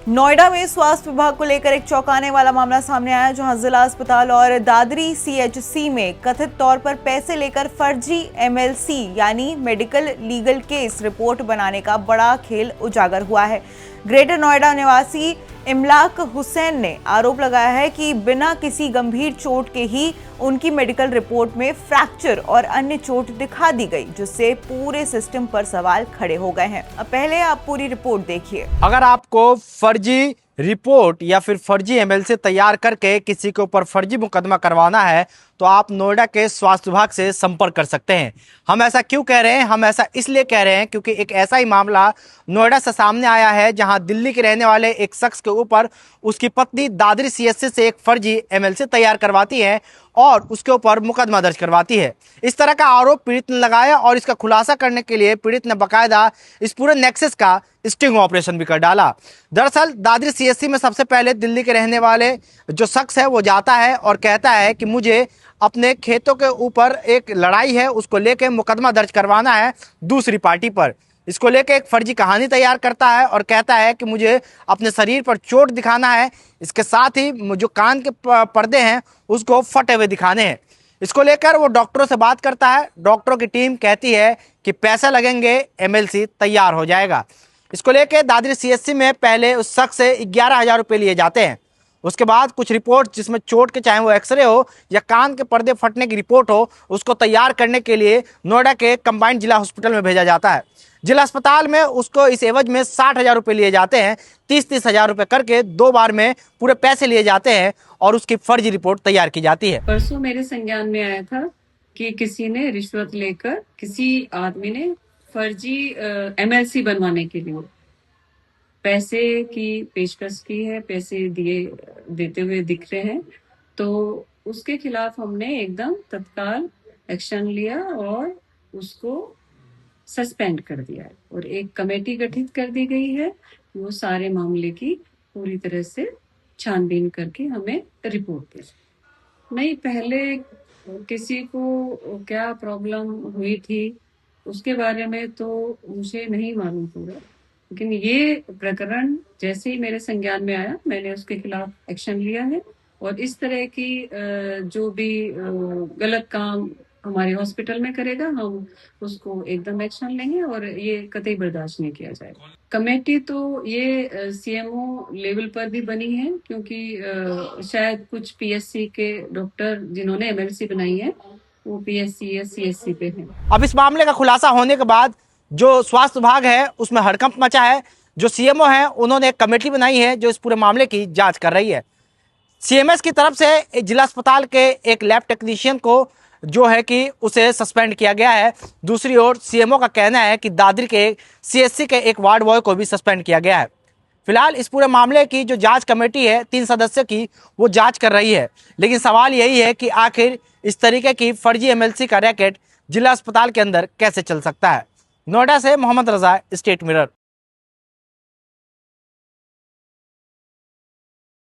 नोएडा में स्वास्थ्य विभाग को लेकर एक चौंकाने वाला मामला सामने आया, जहां जिला अस्पताल और दादरी सीएचसी में कथित तौर पर पैसे लेकर फर्जी एमएलसी यानी मेडिकल लीगल केस रिपोर्ट बनाने का बड़ा खेल उजागर हुआ है। ग्रेटर नोएडा निवासी इमलाक हुसैन ने आरोप लगाया है कि बिना किसी गंभीर चोट के ही उनकी मेडिकल रिपोर्ट में फ्रैक्चर और अन्य चोट दिखा दी गई, जिससे पूरे सिस्टम पर सवाल खड़े हो गए हैं। अब पहले आप पूरी रिपोर्ट देखिए। अगर आपको फर्जी रिपोर्ट या फिर फर्जी एमएलसी तैयार करके किसी के ऊपर फर्जी मुकदमा करवाना है तो आप नोएडा के स्वास्थ्य विभाग से संपर्क कर सकते हैं। हम ऐसा क्यों कह रहे हैं? हम ऐसा इसलिए कह रहे हैं क्योंकि एक ऐसा ही मामला नोएडा से सामने आया है, जहां दिल्ली के रहने वाले एक शख्स के ऊपर उसकी पत्नी दादरी सीएचसी से एक फर्जी एमएलसी तैयार करवाती है और उसके ऊपर मुकदमा दर्ज करवाती है। इस तरह का आरोप पीड़ित ने लगाया और इसका खुलासा करने के लिए पीड़ित ने बाकायदा इस पूरे नेक्सस का स्टिंग ऑपरेशन भी कर डाला। दरअसल दादरी सीएचसी में सबसे पहले दिल्ली के रहने वाले जो शख्स है वो जाता है और कहता है कि मुझे अपने खेतों के ऊपर एक लड़ाई है, उसको लेके मुकदमा दर्ज करवाना है दूसरी पार्टी पर। इसको लेके एक फर्जी कहानी तैयार करता है और कहता है कि मुझे अपने शरीर पर चोट दिखाना है, इसके साथ ही जो कान के पर्दे हैं उसको फटे हुए दिखाने हैं। इसको लेकर वो डॉक्टरों से बात करता है। डॉक्टरों की टीम कहती है कि पैसे लगेंगे, एमएलसी तैयार हो जाएगा। इसको लेकर दादरी सीएचसी में पहले उस शख्स से 11,000 रुपये लिए जाते हैं। उसके बाद कुछ रिपोर्ट जिसमें चोट के, चाहे वो एक्सरे हो या कान के पर्दे फटने की रिपोर्ट हो, उसको तैयार करने के लिए नोएडा के कंबाइंड जिला हॉस्पिटल में भेजा जाता है। जिला अस्पताल में उसको इस एवज में 60,000 रुपये लिए जाते हैं। 30,000 रुपये करके 2 बार में पूरे पैसे लिए जाते हैं और उसकी फर्जी रिपोर्ट तैयार की जाती है। परसों मेरे संज्ञान में आया था कि किसी ने रिश्वत लेकर किसी आदमी ने फर्जी एमएलसी बनवाने के लिए पैसे की पेशकश की है, पैसे देते हुए दिख रहे हैं। तो उसके खिलाफ हमने एकदम तत्काल एक्शन लिया और उसको सस्पेंड कर दिया है और एक कमेटी गठित कर दी गई है। वो सारे मामले की पूरी तरह से छानबीन करके हमें रिपोर्ट दे। नहीं, पहले किसी को क्या प्रॉब्लम हुई थी उसके बारे में तो मुझे नहीं मालूम पूरा, लेकिन ये प्रकरण जैसे ही मेरे संज्ञान में आया मैंने उसके खिलाफ एक्शन लिया है और इस तरह की जो भी गलत काम हमारे हॉस्पिटल में करेगा हम उसको एकदम एक्शन लेंगे और ये कतई बर्दाश्त नहीं किया जाएगा। कमेटी तो ये सीएमओ लेवल पर भी बनी है, क्योंकि शायद कुछ पीएससी के डॉक्टर जिन्होंने एमएलसी बनाई है वो पीएससी या सीएससी पे हैं। अब इस मामले का खुलासा होने के बाद जो स्वास्थ्य विभाग है उसमें हड़कंप मचा है। जो सीएमओ है उन्होंने एक कमेटी बनाई है जो इस पूरे मामले की जांच कर रही है। सीएमएस की तरफ से जिला अस्पताल के एक लैब टेक्नीशियन को जो है कि उसे सस्पेंड किया गया है। दूसरी ओर सीएमओ का कहना है कि दादरी के सीएचसी के एक वार्ड बॉय को भी सस्पेंड किया गया है। फिलहाल इस पूरे मामले की जो जांच कमेटी है 3 सदस्यों की, वो जांच कर रही है। लेकिन सवाल यही है कि आखिर इस तरीके की फर्जी एमएलसी का रैकेट जिला अस्पताल के अंदर कैसे चल सकता है। नोएडा से मोहम्मद रजा, स्टेट मिरर।